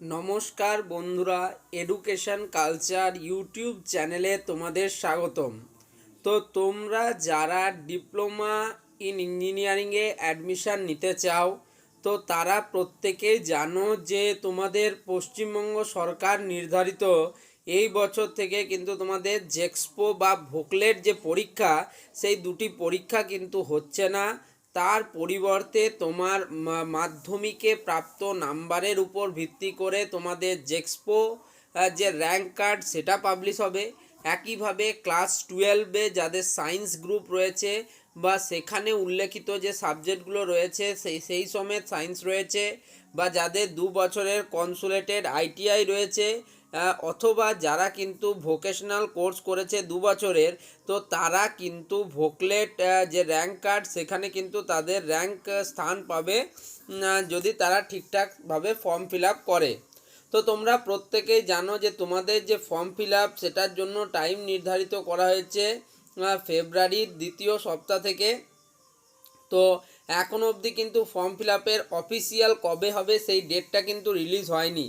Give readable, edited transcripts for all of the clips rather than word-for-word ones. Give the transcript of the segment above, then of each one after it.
নমস্কার বন্ধুরা, education culture YouTube চ্যানেলে তোমাদের স্বাগতম। তো তোমরা যারা ডিপ্লোমা ইন ইঞ্জিনিয়ারিংয়ে অ্যাডমিশান নিতে চাও, তো তারা প্রত্যেকেই জানো যে তোমাদের পশ্চিমবঙ্গ সরকার নির্ধারিত এই বছর থেকে কিন্তু তোমাদের জেক্সপো বা ভোকলেট যে পরীক্ষা, সেই দুটি পরীক্ষা কিন্তু হচ্ছে না। তার পরিবর্তে তোমার মাধ্যমিকে প্রাপ্ত নাম্বারের উপর ভিত্তি করে তোমাদের জেক্সপো যে র্যাঙ্ক কার্ড সেটা পাবলিশ হবে। একইভাবে ক্লাস 12-এ যাদের সায়েন্স গ্রুপ রয়েছে বা সেখানে উল্লেখিত যে সাবজেক্টগুলো রয়েছে সেই সমেত সায়েন্স রয়েছে, বা যাদের 2 বছরের কনসুলেটেড আইটিআই রয়েছে, অথবা যারা কিন্তু ভোকেশনাল কোর্স করেছে 2 বছরের, তো তারা কিন্তু ভোকলেট যে র্যাঙ্ক কার্ড সেখানে কিন্তু তাদের র্যাঙ্ক স্থান পাবে যদি তারা ঠিকঠাকভাবে ফর্ম ফিল আপ করে। তো তোমরা প্রত্যেকেই জানো যে তোমাদের যে ফর্ম ফিল আপ সেটার জন্য টাইম নির্ধারিত করা হয়েছে ফেব্রুয়ারির দ্বিতীয় সপ্তাহ থেকে। তো এখনও অবধি কিন্তু ফর্ম ফিল আপের অফিসিয়াল কবে হবে সেই ডেটটা কিন্তু রিলিজ হয়নি।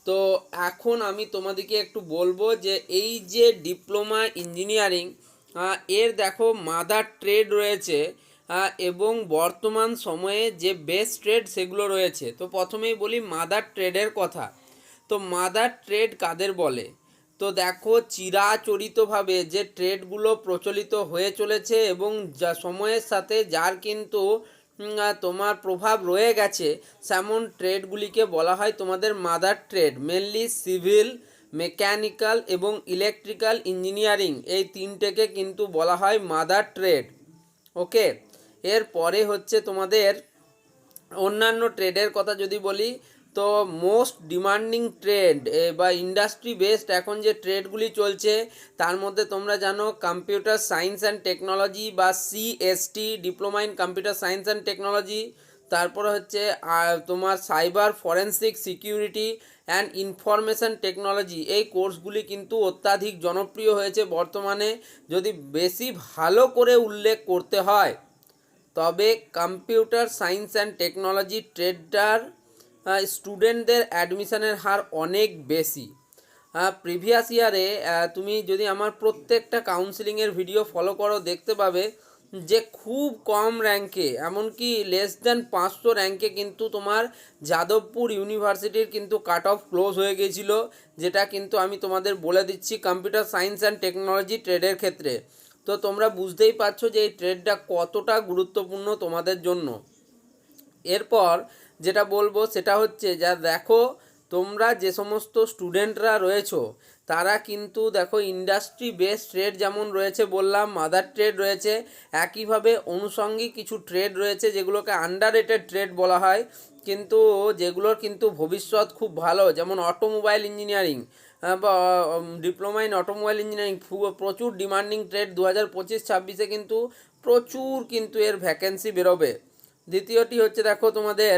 তো এখন আমি তোমাদেরকে একটু বলবো যে এই যে ডিপ্লোমা ইঞ্জিনিয়ারিং, এর দেখো মাদার ট্রেড রয়েছে এবং বর্তমান সময়ে যে বেস্ট ট্রেড সেগুলো রয়েছে। তো প্রথমেই বলি মাদার ট্রেডের কথা। তো মাদার ট্রেড কাদের বলে? তো দেখো, চিরাচরিতভাবে যে ট্রেডগুলো প্রচলিত হয়ে চলেছে এবং যা সময়ের সাথে যার কিন্তু তোমার প্রভাব রয়ে গেছে, সেমন ট্রেডগুলিকে বলা হয় তোমাদের mother trade. Mainly civil, mechanical এবং ইলেকট্রিক্যাল ইঞ্জিনিয়ারিং, এই তিনটেকে কিন্তু বলা হয় মাদার ট্রেড। ওকে, এরপরে হচ্ছে তোমাদের অন্যান্য ট্রেডের কথা যদি বলি, তো মোস্ট ডিমান্ডিং ট্রেড বা ইন্ডাস্ট্রি বেসড এখন যে ট্রেডগুলি চলছে তার মধ্যে তোমরা জানো কম্পিউটার সায়েন্স অ্যান্ড টেকনোলজি বা CST, diploma in computer science and technology. তারপরে হচ্ছে তোমার cyber forensic security and information technology. এই কোর্সগুলি কিন্তু অত্যাধিক জনপ্রিয় হয়েছে বর্তমানে। যদি বেশি ভালো করে উল্লেখ করতে হয় তবে কম্পিউটার সায়েন্স অ্যান্ড টেকনোলজি ট্রেডটার স্টুডেন্টদের অ্যাডমিশনের হার অনেক বেশি। প্রিভিয়াস ইয়ারে তুমি যদি আমার প্রত্যেকটা কাউন্সিলিংয়ের ভিডিও ফলো করো দেখতে পাবে যে খুব কম র্যাঙ্কে, এমনকি লেস দ্যান 500 র্যাঙ্কে কিন্তু তোমার যাদবপুর ইউনিভার্সিটির কিন্তু কাট অফ ক্লোজ হয়ে গিয়েছিল, যেটা কিন্তু আমি তোমাদের বলে দিচ্ছি কম্পিউটার সায়েন্স অ্যান্ড টেকনোলজি ট্রেডের ক্ষেত্রে। তো তোমরা বুঝতেই পারছো যে এই ট্রেডটা কতটা গুরুত্বপূর্ণ তোমাদের জন্য। এরপর যেটা বলবো সেটা হচ্ছে, যা দেখো তোমরা যে সমস্ত স্টুডেন্টরা রয়েছো তারা কিন্তু দেখো ইন্ডাস্ট্রি বেসড ট্রেড যেমন রয়েছে বললাম, মাদার ট্রেড রয়েছে, একইভাবে অনুষঙ্গিক কিছু ট্রেড রয়েছে যেগুলোকে আন্ডাররেটেড ট্রেড বলা হয়, কিন্তু যেগুলোর কিন্তু ভবিষ্যৎ খুব ভালো, যেমন অটোমোবাইল ইঞ্জিনিয়ারিং বা ডিপ্লোমা ইন অটোমোবাইল ইঞ্জিনিয়ারিং প্রচুর ডিমান্ডিং ট্রেড। 2025-26 কিন্তু প্রচুর কিন্তু এর ভ্যাকেন্সি বেরোবে। দ্বিতীয়টি হচ্ছে দেখো তোমাদের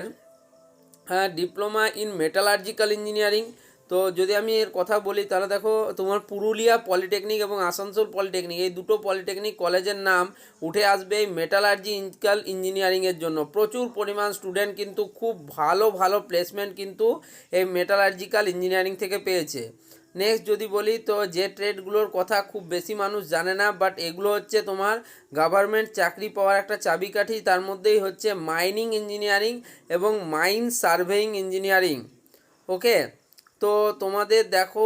ডিপ্লোমা ইন মেটালার্জিক্যাল ইঞ্জিনিয়ারিং। তো যদি আমি এর কথা বলি তাহলে দেখো তোমার পুরুলিয়া পলিটেকনিক এবং আসানসোল পলিটেকনিক, এই দুটো পলিটেকনিক কলেজের নাম উঠে আসবে এই মেটালার্জিক্যাল ইঞ্জিনিয়ারিংয়ের জন্য। প্রচুর পরিমাণ স্টুডেন্ট কিন্তু খুব ভালো ভালো প্লেসমেন্ট কিন্তু এই মেটালার্জিক্যাল ইঞ্জিনিয়ারিং থেকে পেয়েছে। নেক্সট যদি বলি, তো যে ট্রেডগুলোর কথা খুব বেশি মানুষ জানে না, বাট এগুলো হচ্ছে তোমার গভর্নমেন্ট চাকরি পাওয়ার একটা চাবিকাঠি। তার মধ্যেই হচ্ছে মাইনিং ইঞ্জিনিয়ারিং এবং মাইন সার্ভেইং ইঞ্জিনিয়ারিং। ওকে, তো তোমাদের দেখো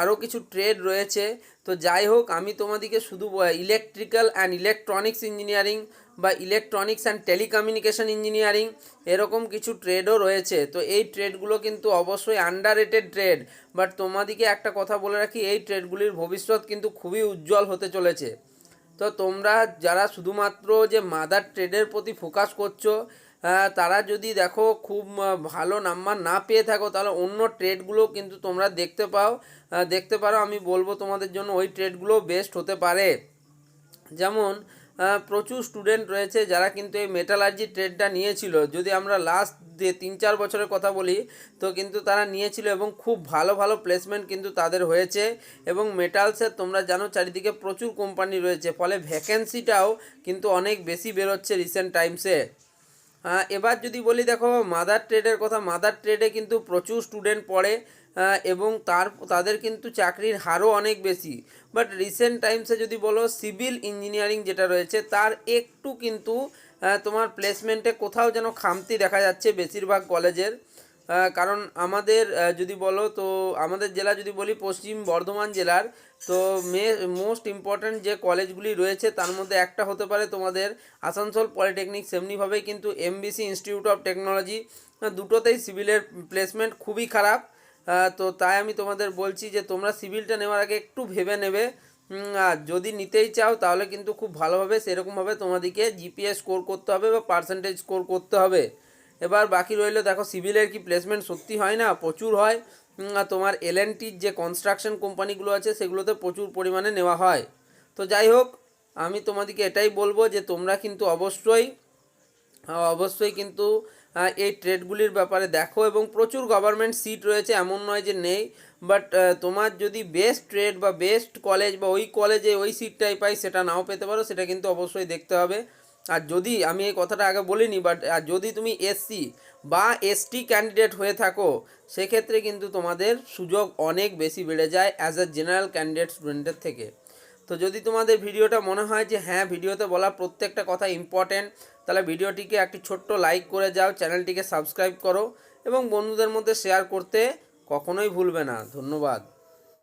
আরও কিছু ট্রেড রয়েছে। তো যাই হোক, আমি তোমাদেরকে শুধু ইলেকট্রিক্যাল অ্যান্ড ইলেকট্রনিক্স ইঞ্জিনিয়ারিং বা ইলেকট্রনিক্স অ্যান্ড টেলিকমিউনিকেশন ইঞ্জিনিয়ারিং, এরকম কিছু ট্রেডও রয়েছে। তো এই ট্রেডগুলো কিন্তু অবশ্যই আন্ডাররেটেড ট্রেড, বাট তোমাদেরকে একটা কথা বলে রাখি, এই ট্রেডগুলির ভবিষ্যৎ কিন্তু খুবই উজ্জ্বল হতে চলেছে। তো তোমরা যারা শুধুমাত্র যে মাদার ট্রেডের প্রতি ফোকাস করছো, তারা যদি দেখো খুব ভালো নাম্বার না পেয়ে থাকো তাহলে অন্য ট্রেডগুলো কিন্তু তোমরা দেখতে পারো। আমি বলবো তোমাদের জন্য ওই ট্রেডগুলো বেস্ট হতে পারে। যেমন প্রচুর স্টুডেন্ট রয়েছে যারা কিন্তু এই মেটালার্জি ট্রেডটা নিয়েছিল। যদি আমরা লাস্ট 3-4 বছরের কথা বলি, তো কিন্তু তারা নিয়েছিল এবং খুব ভালো ভালো প্লেসমেন্ট কিন্তু তাদের হয়েছে। এবং মেটালসের তোমরা জানো চারিদিকে প্রচুর কোম্পানি রয়েছে, ফলে ভ্যাকেন্সিটাও কিন্তু অনেক বেশি বেরোচ্ছে রিসেন্ট টাইমসে। এবার যদি বলি, দেখো মাদার ট্রেডের কথা, মাদার ট্রেডে কিন্তু প্রচুর স্টুডেন্ট পড়ে এবং তাদের কিন্তু চাকরির হারও অনেক বেশি। বাট রিসেন্ট টাইমসে যদি বলো, সিভিল ইঞ্জিনিয়ারিং যেটা রয়েছে তার একটু কিন্তু তোমার প্লেসমেন্টে কোথাও যেন খামতি দেখা যাচ্ছে বেশিরভাগ কলেজের। কারণ আমাদের যদি বলো, তো আমাদের জেলা যদি বলি পশ্চিম বর্ধমান জেলার, তো মোস্ট ইম্পর্ট্যান্ট যে কলেজগুলি রয়েছে তার মধ্যে একটা হতে পারে তোমাদের আসানসোল পলিটেকনিক। সেমনিভাবেই কিন্তু এমবিসি ইনস্টিটিউট অফ টেকনোলজি, দুটোতেই সিভিলের প্লেসমেন্ট খুবই খারাপ। তো তাই আমি তোমাদের বলছি যে তোমরা সিভিলটা নেওয়ার আগে একটু ভেবে নেবে। আর যদি নিতেই চাও তাহলে কিন্তু খুব ভালোভাবে সেরকমভাবে তোমাদেরকে জিপিএ স্কোর করতে হবে বা পার্সেন্টেজ স্কোর করতে হবে। এবার বাকি রইল, দেখো সিভিলের কি প্লেসমেন্ট সত্যি হয় না? প্রচুর হয়। আর তোমার এলএনটির যে কনস্ট্রাকশন কোম্পানিগুলো আছে সেগুলোতে প্রচুর পরিমাণে নেওয়া হয়। তো যাই হোক, আমি তোমাদেরকে এটাই বলবো যে তোমরা কিন্তু অবশ্যই কিন্তু এই ট্রেডগুলির ব্যাপারে দেখো, এবং প্রচুর গভর্নমেন্ট সিট রয়েছে, এমন নয় যে নেই। বাট তোমার যদি বেস্ট ট্রেড বা বেস্ট কলেজ বা ওই কলেজে ওই সিটটাই পাই, সেটা নাও পেতে পারো, সেটা কিন্তু অবশ্যই দেখতে হবে। আর যদি আমি এই কথাটা আগে বলিনি, বাট আর যদি তুমি এসসি বা এসটি ক্যান্ডিডেট হয়ে থাকো, সেক্ষেত্রে কিন্তু তোমাদের সুযোগ অনেক বেশি বেড়ে যায় অ্যাজ এ জেনারেল ক্যান্ডিডেট স্টুডেন্টের থেকে। তো যদি তোমাদের ভিডিওটা মনে হয় যে হ্যাঁ, ভিডিওতে বলা প্রত্যেকটা কথা ইম্পর্ট্যান্ট, তাহলে ভিডিওটিকে একটি ছোট্ট লাইক করে যাও, চ্যানেলটিকে সাবস্ক্রাইব করো এবং বন্ধুদের মধ্যে শেয়ার করতে কখনোই ভুলবে না। ধন্যবাদ।